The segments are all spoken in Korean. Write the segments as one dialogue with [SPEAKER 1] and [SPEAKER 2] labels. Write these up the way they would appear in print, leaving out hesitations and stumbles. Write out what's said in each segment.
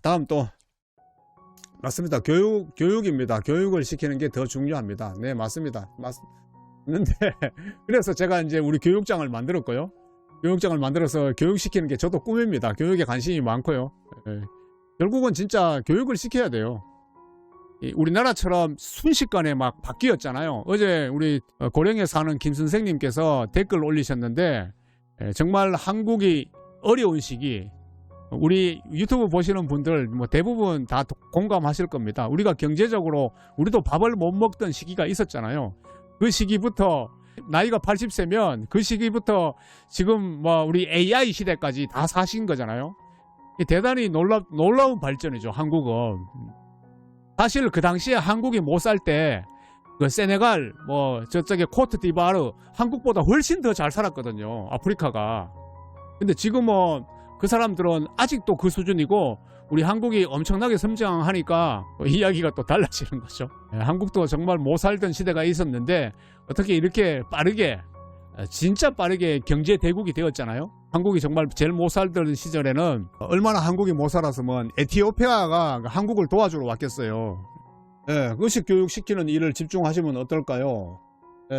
[SPEAKER 1] 다음 또 맞습니다. 교육입니다. 교육을 시키는 게 더 중요합니다. 네, 맞습니다. 맞는데 그래서 제가 이제 우리 교육장을 만들었고요. 교육장을 만들어서 교육시키는 게 저도 꿈입니다. 교육에 관심이 많고요. 결국은 진짜 교육을 시켜야 돼요. 우리나라처럼 순식간에 막 바뀌었잖아요. 어제 우리 고령에 사는 김 선생님께서 댓글 올리셨는데 정말 한국이 어려운 시기, 우리 유튜브 보시는 분들 뭐 대부분 다 공감하실 겁니다. 우리가 경제적으로 우리도 밥을 못 먹던 시기가 있었잖아요. 그 시기부터 나이가 80세면 그 시기부터 지금 뭐 우리 AI 시대까지 다 사신 거잖아요. 대단히 놀라운 발전이죠. 한국은 사실 그 당시에 한국이 못 살 때 그 세네갈 뭐 저쪽에 코트디부아르 한국보다 훨씬 더 잘 살았거든요. 아프리카가. 근데 지금은 그 사람들은 아직도 그 수준이고 우리 한국이 엄청나게 성장하니까 이야기가 또 달라지는 거죠. 한국도 정말 못 살던 시대가 있었는데 어떻게 이렇게 빠르게 진짜 빠르게 경제 대국이 되었잖아요. 한국이 정말 제일 못 살던 시절에는 얼마나 한국이 못 살았으면 에티오피아가 한국을 도와주러 왔겠어요. 의식 교육 시키는 일을 집중하시면 어떨까요?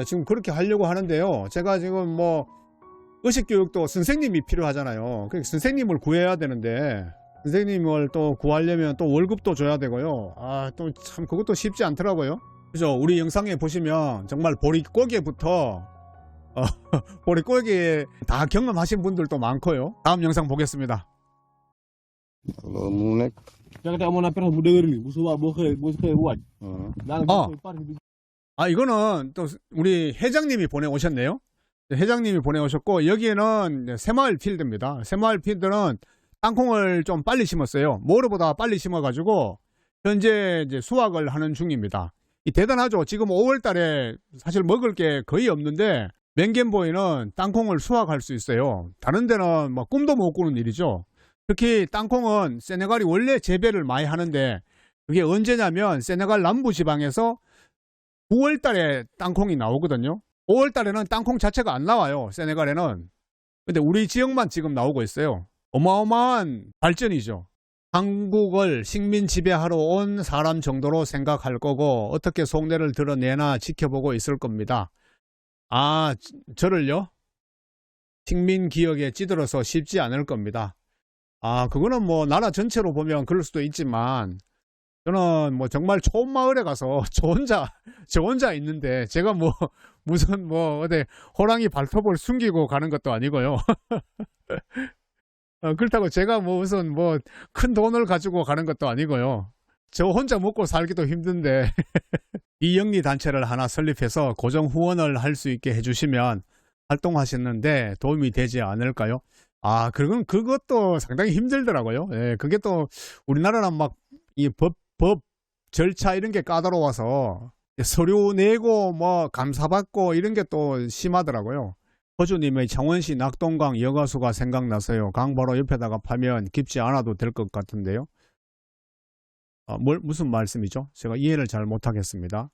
[SPEAKER 1] 지금 그렇게 하려고 하는데요. 제가 지금 뭐 의식 교육도 선생님이 필요하잖아요. 그러니까 선생님을 구해야 되는데 선생님을 또 구하려면 또 월급도 줘야 되고요. 또 참 그것도 쉽지 않더라고요. 그죠? 우리 영상에 보시면 정말 보릿고개부터 보릿고개 다 경험하신 분들도 많고요. 다음 영상 보겠습니다. 이거는 또 우리 회장님이 보내오셨네요. 회장님이 보내오셨고, 여기에는 새마을 필드입니다. 새마을 필드는 땅콩을 좀 빨리 심었어요. 모르보다 빨리 심어가지고 현재 이제 수확을 하는 중입니다. 대단하죠. 지금 5월 달에 사실 먹을 게 거의 없는데 맹겐보이는 땅콩을 수확할 수 있어요. 다른 데는 뭐 꿈도 못 꾸는 일이죠. 특히 땅콩은 세네갈이 원래 재배를 많이 하는데 그게 언제냐면 세네갈 남부지방에서 9월 달에 땅콩이 나오거든요. 5월 달에는 땅콩 자체가 안 나와요. 세네갈에는. 근데 우리 지역만 지금 나오고 있어요. 어마어마한 발전이죠. 한국을 식민 지배하러 온 사람 정도로 생각할 거고 어떻게 속내를 드러내나 지켜보고 있을 겁니다. 저를요? 식민 기억에 찌들어서 쉽지 않을 겁니다. 그거는 뭐 나라 전체로 보면 그럴 수도 있지만 저는 뭐 정말 촌 마을에 가서 저 혼자 있는데 제가 뭐 무슨 뭐 어디 호랑이 발톱을 숨기고 가는 것도 아니고요. 그렇다고 제가 뭐 무슨 뭐 큰 돈을 가지고 가는 것도 아니고요. 저 혼자 먹고 살기도 힘든데 이영리 단체를 하나 설립해서 고정 후원을 할 수 있게 해주시면 활동하시는데 도움이 되지 않을까요? 그것도 상당히 힘들더라고요. 그게 또 우리나라는 막 이 법 절차 이런 게 까다로워서 서류 내고 뭐 감사받고 이런 게 또 심하더라고요. 호주님의 창원시 낙동강 여가수가 생각나서요. 강 바로 옆에다가 파면 깊지 않아도 될 것 같은데요. 무슨 말씀이죠? 제가 이해를 잘 못하겠습니다.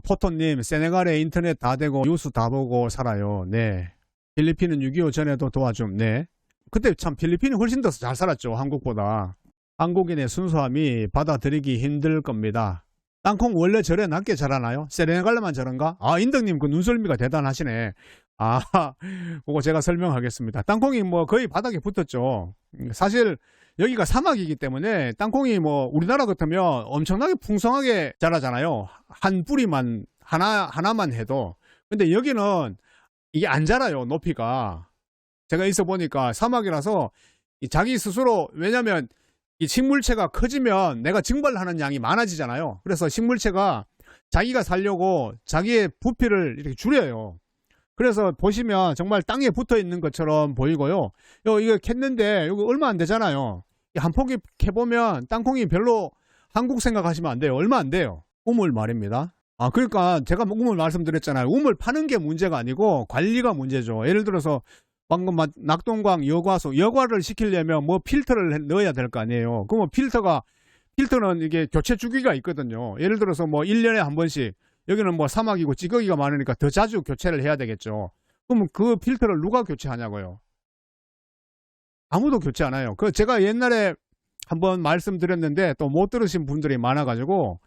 [SPEAKER 1] 포토님, 세네갈에 인터넷 다 되고 뉴스 다 보고 살아요. 네. 필리핀은 6.25 전에도 도와줌. 네. 그때 참 필리핀이 훨씬 더 잘 살았죠. 한국보다. 한국인의 순수함이 받아들이기 힘들 겁니다. 땅콩 원래 저래 낮게 자라나요? 세네갈로만 저런가? 인덕님 그 눈썰미가 대단하시네. 그거 제가 설명하겠습니다. 땅콩이 뭐 거의 바닥에 붙었죠. 사실 여기가 사막이기 때문에 땅콩이 뭐 우리나라 같으면 엄청나게 풍성하게 자라잖아요. 한 뿌리만 하나만 해도. 근데 여기는 이게 안 자라요. 높이가. 제가 있어 보니까 사막이라서 자기 스스로, 왜냐면 이 식물체가 커지면 내가 증발하는 양이 많아지잖아요. 그래서 식물체가 자기가 살려고 자기의 부피를 이렇게 줄여요. 그래서 보시면 정말 땅에 붙어 있는 것처럼 보이고요. 이거 캤는데 이거 얼마 안 되잖아요. 한 포기 캐보면 땅콩이 별로 한국 생각하시면 안 돼요. 얼마 안 돼요. 우물 말입니다. 그러니까 제가 우물 말씀드렸잖아요. 우물 파는 게 문제가 아니고 관리가 문제죠. 예를 들어서 방금 낙동강 여과를 시키려면 뭐 필터를 넣어야 될 거 아니에요. 그러면 필터는 이게 교체 주기가 있거든요. 예를 들어서 뭐 1년에 한 번씩, 여기는 뭐 사막이고 찌꺼기가 많으니까 더 자주 교체를 해야 되겠죠. 그럼 그 필터를 누가 교체하냐고요? 아무도 교체 안 해요. 제가 옛날에 한번 말씀드렸는데 또 못 들으신 분들이 많아가지고,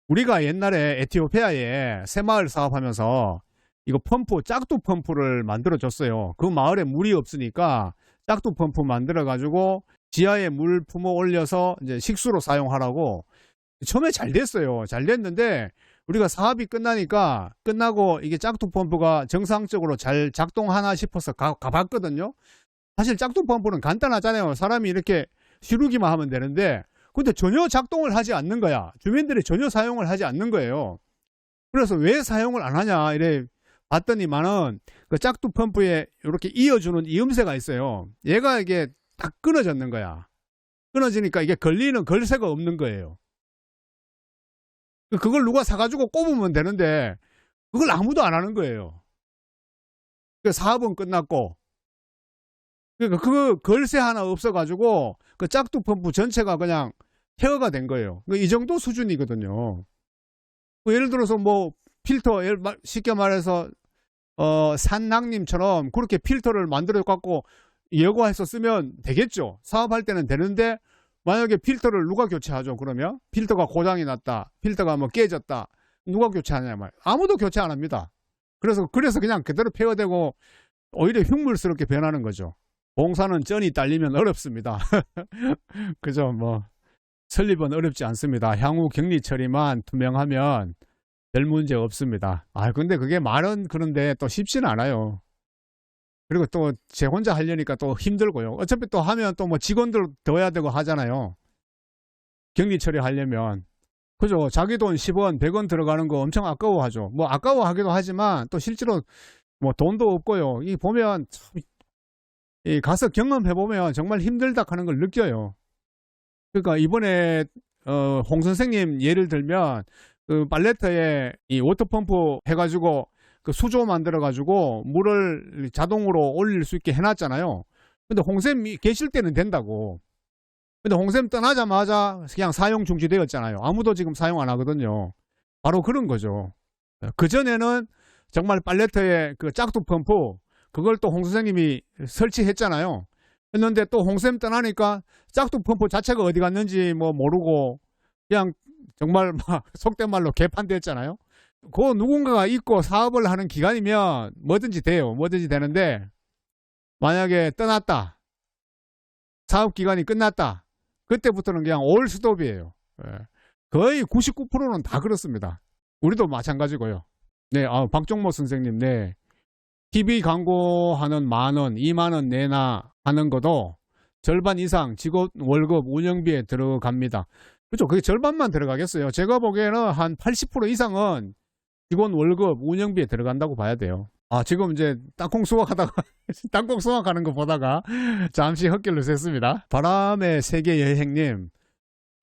[SPEAKER 1] 우리가 옛날에 에티오피아에 새마을 사업하면서 이거 펌프, 짝두 펌프를 만들어줬어요. 그 마을에 물이 없으니까 짝두 펌프 만들어가지고 지하에 물 품어 올려서 이제 식수로 사용하라고. 처음에 잘 됐어요. 잘 됐는데 우리가 사업이 끝나고 이게 짝두 펌프가 정상적으로 잘 작동하나 싶어서 가봤거든요. 사실 짝두 펌프는 간단하잖아요. 사람이 이렇게 시루기만 하면 되는데, 근데 전혀 작동을 하지 않는 거야. 주민들이 전혀 사용을 하지 않는 거예요. 그래서 왜 사용을 안 하냐 이래 봤더니만은 그 짝두 펌프에 이렇게 이어주는 이음새가 있어요. 얘가 이게 딱 끊어졌는 거야. 끊어지니까 이게 걸리는 걸쇠가 없는 거예요. 그걸 누가 사가지고 꼽으면 되는데 그걸 아무도 안 하는 거예요. 그 사업은 끝났고, 그러니까 그 걸쇠 하나 없어가지고 그 짝두 펌프 전체가 그냥 폐허가 된 거예요. 이 정도 수준이거든요. 예를 들어서 뭐 필터, 쉽게 말해서 산낙님처럼 그렇게 필터를 만들어 갖고 예고해서 쓰면 되겠죠. 사업할 때는 되는데, 만약에 필터를 누가 교체하죠? 그러면 필터가 고장이 났다, 필터가 뭐 깨졌다, 누가 교체하냐 말. 아무도 교체 안 합니다. 그래서 그냥 그대로 폐허되고 오히려 흉물스럽게 변하는 거죠. 봉사는 쩐이 딸리면 어렵습니다. 그죠? 뭐 설립은 어렵지 않습니다. 향후 격리 처리만 투명하면 별 문제 없습니다. 근데 그게 말은 그런데 또 쉽지는 않아요. 그리고 또 제 혼자 하려니까 또 힘들고요. 어차피 또 하면 또 뭐 직원들 더해야 되고 하잖아요. 격리 처리하려면. 그죠? 자기 돈 10원, 100원 들어가는 거 엄청 아까워하죠. 뭐 아까워하기도 하지만 또 실제로 뭐 돈도 없고요. 이 보면 참, 이 가서 경험해보면 정말 힘들다 하는 걸 느껴요. 그러니까 이번에 홍 선생님 예를 들면 그 팔레트에 이 워터펌프 해가지고 그 수조 만들어가지고 물을 자동으로 올릴 수 있게 해놨잖아요. 근데 홍쌤이 계실 때는 된다고. 근데 홍쌤 떠나자마자 그냥 사용 중지되었잖아요. 아무도 지금 사용 안 하거든요. 바로 그런 거죠. 그전에는 정말 팔레트에 그 짝두 펌프, 그걸 또 홍 선생님이 설치했잖아요. 했는데 또 홍쌤 떠나니까 짝두 펌프 자체가 어디 갔는지 뭐 모르고 그냥 정말 막 속된 말로 개판됐잖아요. 그 누군가가 있고 사업을 하는 기간이면 뭐든지 돼요. 뭐든지 되는데, 만약에 떠났다, 사업 기간이 끝났다, 그때부터는 그냥 올 스톱이에요. 거의 99%는 다 그렇습니다. 우리도 마찬가지고요. 네, 박종모 선생님, 네. TV 광고하는 10,000원, 20,000원 내나 하는 것도 절반 이상 직원 월급 운영비에 들어갑니다. 그렇죠. 그게 절반만 들어가겠어요. 제가 보기에는 한 80% 이상은 직원 월급 운영비에 들어간다고 봐야 돼요. 지금 이제 땅콩 수확하다가 땅콩 수확하는 거 보다가 잠시 헛길로 샜습니다. 바람의 세계 여행님,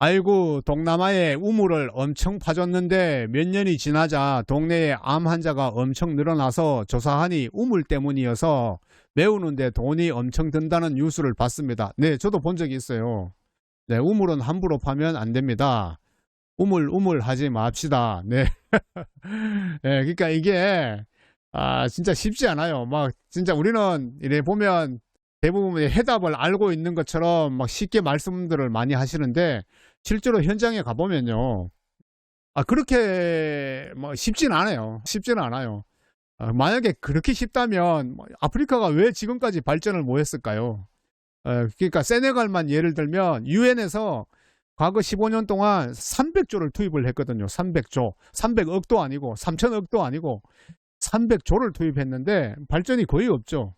[SPEAKER 1] 아이고 동남아에 우물을 엄청 파줬는데 몇 년이 지나자 동네에 암 환자가 엄청 늘어나서 조사하니 우물 때문이어서 메우는데 돈이 엄청 든다는 뉴스를 봤습니다. 네, 저도 본 적이 있어요. 네, 우물은 함부로 파면 안 됩니다. 우물 하지 맙시다. 네. 네, 그러니까 이게 진짜 쉽지 않아요. 막 진짜 우리는 이래 보면 대부분의 해답을 알고 있는 것처럼 막 쉽게 말씀들을 많이 하시는데, 실제로 현장에 가보면요, 그렇게 뭐 쉽지는 않아요. 쉽지는 않아요. 만약에 그렇게 쉽다면 아프리카가 왜 지금까지 발전을 못 했을까요? 그러니까 세네갈만 예를 들면 유엔에서 과거 15년 동안 300조를 투입을 했거든요. 300조. 300억도 아니고 3천억도 아니고 300조를 투입했는데 발전이 거의 없죠.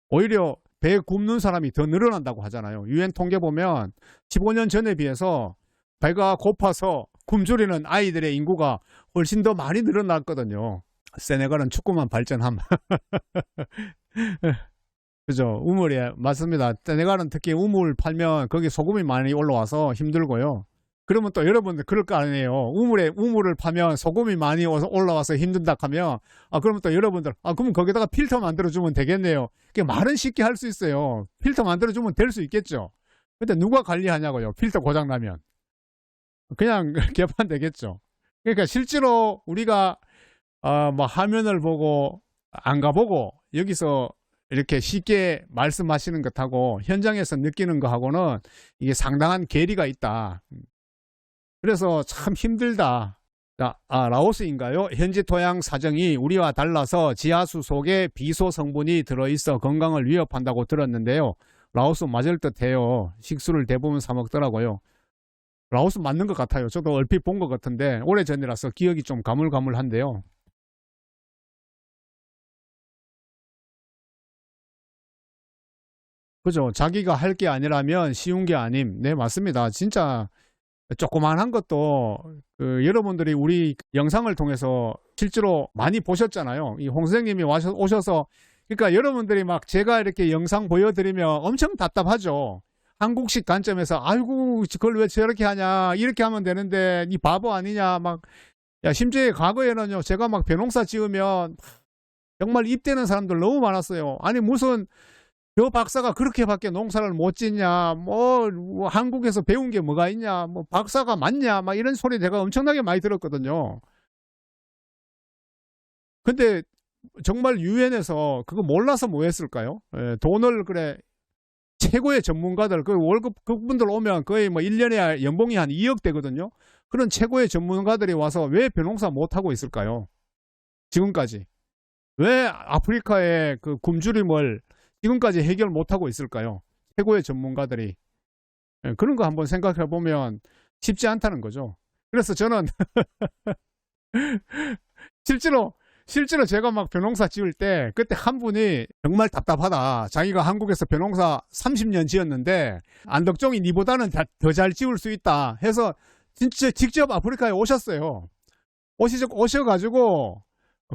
[SPEAKER 1] 오히려 배 굽는 사람이 더 늘어난다고 하잖아요. 유엔 통계 보면 15년 전에 비해서 배가 고파서 굶주리는 아이들의 인구가 훨씬 더 많이 늘어났거든요. 세네갈은 축구만 발전함. 그죠? 우물이 맞습니다. 세네갈은 특히 우물 팔면 거기 소금이 많이 올라와서 힘들고요. 그러면 또 여러분들 그럴 거 아니에요. 우물을 파면 소금이 많이 올라와서 힘든다 하면, 그러면 또 여러분들, 그러면 거기다가 필터 만들어주면 되겠네요. 그게 말은 쉽게 할 수 있어요. 필터 만들어주면 될 수 있겠죠. 근데 누가 관리하냐고요. 필터 고장나면. 그냥 개판 되겠죠. 그러니까 실제로 우리가, 뭐 화면을 보고 안 가보고 여기서 이렇게 쉽게 말씀하시는 것하고 현장에서 느끼는 것하고는 이게 상당한 괴리가 있다. 그래서 참 힘들다. 라오스인가요? 현지 토양 사정이 우리와 달라서 지하수 속에 비소 성분이 들어있어 건강을 위협한다고 들었는데요. 라오스 맞을 듯해요. 식수를 대부분 사 먹더라고요. 라오스 맞는 것 같아요. 저도 얼핏 본 것 같은데 오래전이라서 기억이 좀 가물가물한데요. 그죠? 자기가 할 게 아니라면 쉬운 게 아님. 네, 맞습니다. 진짜 조그만한 것도 여러분들이 우리 영상을 통해서 실제로 많이 보셨잖아요. 이 홍 선생님이 오셔서 그러니까 여러분들이 막 제가 이렇게 영상 보여드리면 엄청 답답하죠. 한국식 관점에서 아이고 그걸 왜 저렇게 하냐 이렇게 하면 되는데 이 바보 아니냐 막 야, 심지어 과거에는요 제가 막 벼농사 지으면 정말 입대는 사람들 너무 많았어요. 아니 무슨 저 박사가 그렇게밖에 농사를 못 짓냐, 뭐 한국에서 배운 게 뭐가 있냐, 뭐 박사가 맞냐, 막 이런 소리 내가 엄청나게 많이 들었거든요. 근데 정말 유엔에서 그거 몰라서 뭐 했을까요? 돈을 그래 최고의 전문가들 그 월급 그분들 오면 거의 뭐 1년에 연봉이 한 2억 되거든요. 그런 최고의 전문가들이 와서 왜 벼농사 못 하고 있을까요? 지금까지 왜 아프리카의 그 굶주림을 지금까지 해결 못하고 있을까요? 최고의 전문가들이. 그런 거 한번 생각해 보면 쉽지 않다는 거죠. 그래서 저는 실제로 제가 막 벼농사 지을 때 그때 한 분이 정말 답답하다. 자기가 한국에서 벼농사 30년 지었는데 안덕종이 니보다는 더 잘 지을 수 있다 해서 진짜 직접 아프리카에 오셨어요. 오셔가지고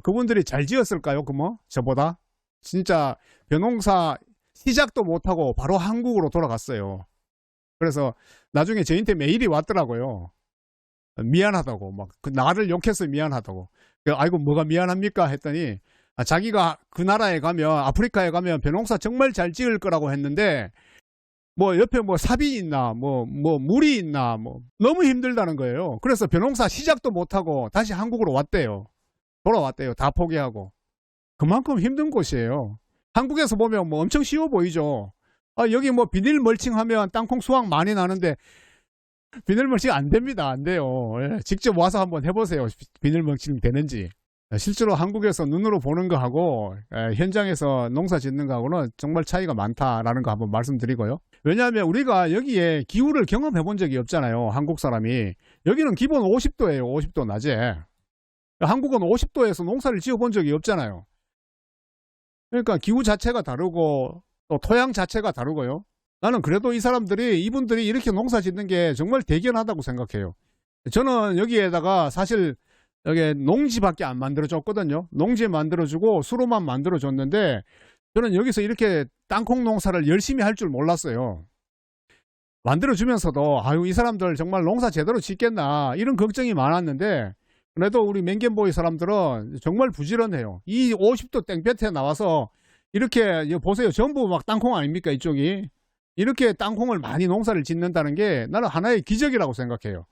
[SPEAKER 1] 그분들이 잘 지었을까요? 그 뭐 저보다? 진짜 벼농사 시작도 못하고 바로 한국으로 돌아갔어요. 그래서 나중에 저한테 메일이 왔더라고요. 미안하다고 막 나를 욕해서 미안하다고. 아이고 뭐가 미안합니까 했더니 자기가 그 나라에 가면 아프리카에 가면 벼농사 정말 잘 지을 거라고 했는데 뭐 옆에 뭐 삽이 있나 뭐 물이 있나 뭐 너무 힘들다는 거예요. 그래서 벼농사 시작도 못하고 다시 한국으로 왔대요. 돌아왔대요. 다 포기하고. 그만큼 힘든 곳이에요. 한국에서 보면 뭐 엄청 쉬워 보이죠. 여기 뭐 비닐 멀칭하면 땅콩 수확 많이 나는데 비닐 멀칭 안 됩니다. 안 돼요. 예, 직접 와서 한번 해보세요. 비닐 멀칭 되는지. 실제로 한국에서 눈으로 보는 거하고 현장에서 농사 짓는 거하고는 정말 차이가 많다라는 거 한번 말씀드리고요. 왜냐하면 우리가 여기에 기후를 경험해 본 적이 없잖아요. 한국 사람이. 여기는 기본 50도예요. 50도 낮에. 한국은 50도에서 농사를 지어 본 적이 없잖아요. 그러니까 기후 자체가 다르고 또 토양 자체가 다르고요. 나는 그래도 이분들이 이렇게 농사 짓는 게 정말 대견하다고 생각해요. 저는 여기에다가 사실 여기 농지밖에 안 만들어줬거든요. 농지 만들어주고 수로만 만들어줬는데 저는 여기서 이렇게 땅콩 농사를 열심히 할 줄 몰랐어요. 만들어주면서도 아유 이 사람들 정말 농사 제대로 짓겠나 이런 걱정이 많았는데 그래도 우리 맹겐보이 사람들은 정말 부지런해요. 이 50도 땡볕에 나와서 이렇게 보세요. 전부 막 땅콩 아닙니까 이쪽이. 이렇게 땅콩을 많이 농사를 짓는다는 게 나는 하나의 기적이라고 생각해요.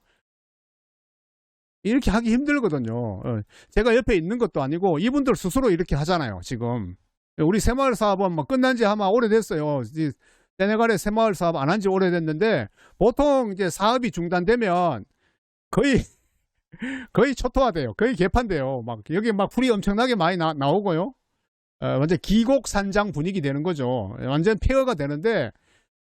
[SPEAKER 1] 이렇게 하기 힘들거든요. 제가 옆에 있는 것도 아니고 이분들 스스로 이렇게 하잖아요. 지금 우리 새마을 사업은 뭐 끝난 지 아마 오래됐어요. 세네갈의 새마을 사업 안 한 지 오래됐는데 보통 이제 사업이 중단되면 거의 초토화돼요. 거의 개판돼요. 막 여기 막 풀이 엄청나게 많이 나오고요. 완전 기곡산장 분위기 되는 거죠. 완전 폐허가 되는데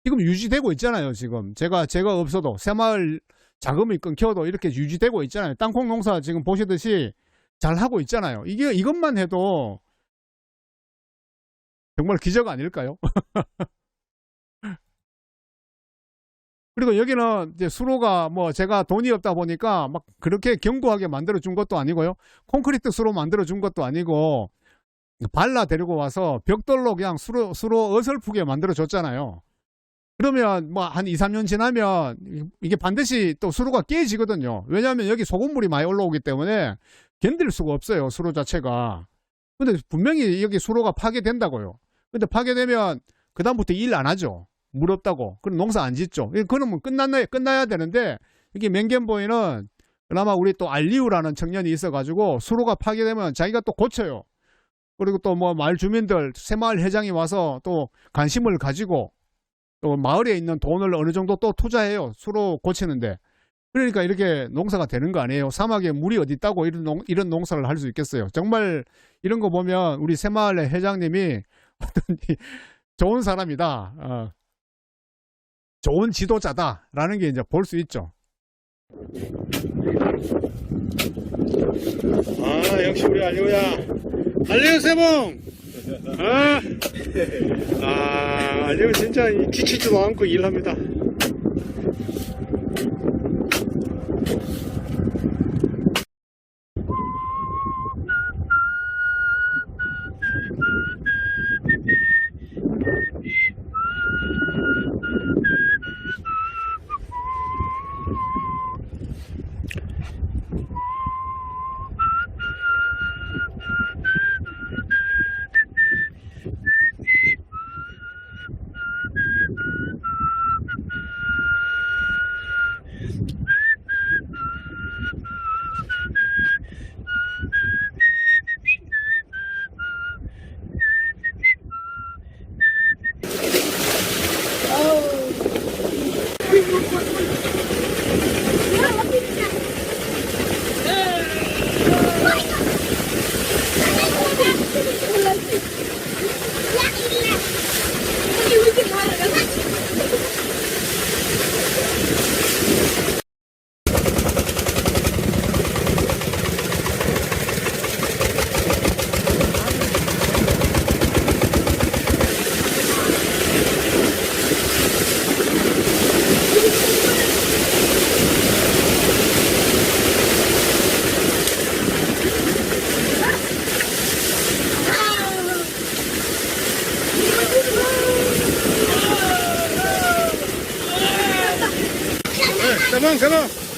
[SPEAKER 1] 지금 유지되고 있잖아요. 지금 제가 없어도 새마을 자금이 끊겨도 이렇게 유지되고 있잖아요. 땅콩 농사 지금 보시듯이 잘 하고 있잖아요. 이것만 해도 정말 기적 아닐까요? 그리고 여기는 이제 수로가 뭐 제가 돈이 없다 보니까 막 그렇게 견고하게 만들어 준 것도 아니고요. 콘크리트 수로 만들어 준 것도 아니고 발라 데리고 와서 벽돌로 그냥 수로 어설프게 만들어 줬잖아요. 그러면 뭐 한 2, 3년 지나면 이게 반드시 또 수로가 깨지거든요. 왜냐하면 여기 소금물이 많이 올라오기 때문에 견딜 수가 없어요. 수로 자체가. 근데 분명히 여기 수로가 파괴된다고요. 근데 파괴되면 그다음부터 일 안 하죠. 물 없다고. 그럼 농사 안 짓죠. 그러면 끝나야 되는데 이게 맹겐보이는 그나마 우리 또 알리우라는 청년이 있어가지고 수로가 파괴되면 자기가 또 고쳐요. 그리고 또 뭐 마을 주민들, 새마을 회장이 와서 또 관심을 가지고 또 마을에 있는 돈을 어느 정도 또 투자해요. 수로 고치는데. 그러니까 이렇게 농사가 되는 거 아니에요. 사막에 물이 어디 있다고 이런 농사를 할 수 있겠어요. 정말 이런 거 보면 우리 새마을의 회장님이 어떤 좋은 사람이다. 좋은 지도자다라는 게 이제 볼 수 있죠. 아, 역시 우리 알리오야. 알리오 세봉! 알리오 진짜 지치지도 않고 일합니다. 세봉 세봉